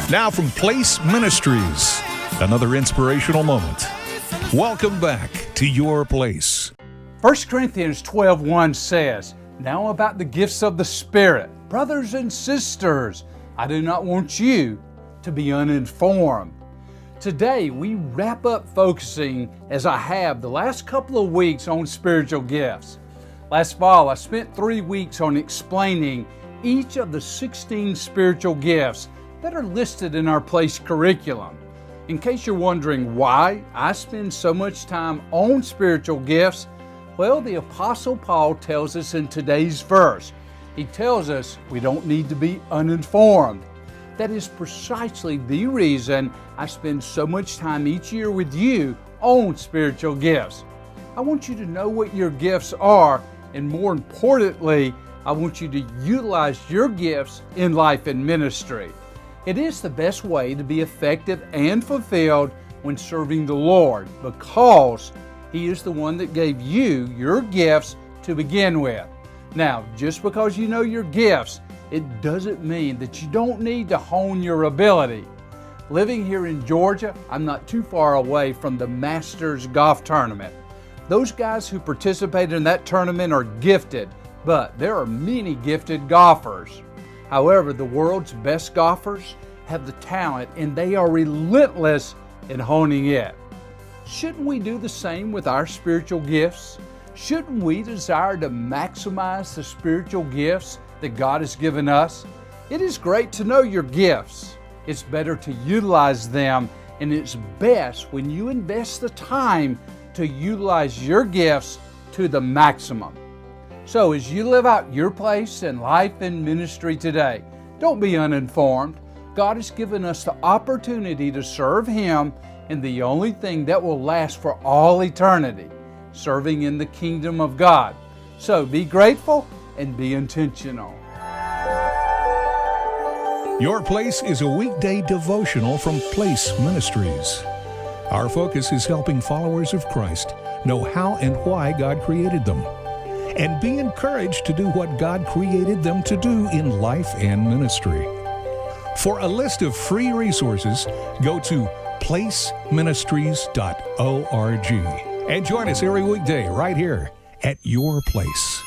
Now from Place Ministries, another inspirational moment. Welcome back to Your Place. 1 Corinthians 12:1 says, "Now about the gifts of the Spirit, brothers and sisters, I do not want you to be uninformed." Today, we wrap up focusing, as I have the last couple of weeks, on spiritual gifts. Last fall, I spent 3 weeks on explaining each of the 16 spiritual gifts that are listed in our Place curriculum. In case you're wondering why I spend so much time on spiritual gifts, well, the Apostle Paul tells us in today's verse. He tells us we don't need to be uninformed. That is precisely the reason I spend so much time each year with you on spiritual gifts. I want you to know what your gifts are, and more importantly, I want you to utilize your gifts in life and ministry. It is the best way to be effective and fulfilled when serving the Lord, because He is the one that gave you your gifts to begin with. Now, just because you know your gifts, it doesn't mean that you don't need to hone your ability. Living here in Georgia, I'm not too far away from the Masters Golf Tournament. Those guys who participate in that tournament are gifted, but there are many gifted golfers. However, the world's best golfers have the talent, and they are relentless in honing it. Shouldn't we do the same with our spiritual gifts? Shouldn't we desire to maximize the spiritual gifts that God has given us? It is great to know your gifts. It's better to utilize them, and it's best when you invest the time to utilize your gifts to the maximum. So as you live out your place in life and ministry today, don't be uninformed. God has given us the opportunity to serve Him in the only thing that will last for all eternity, serving in the kingdom of God. So be grateful and be intentional. Your Place is a weekday devotional from Place Ministries. Our focus is helping followers of Christ know how and why God created them, and be encouraged to do what God created them to do in life and ministry. For a list of free resources, go to placeministries.org and join us every weekday right here at Your Place.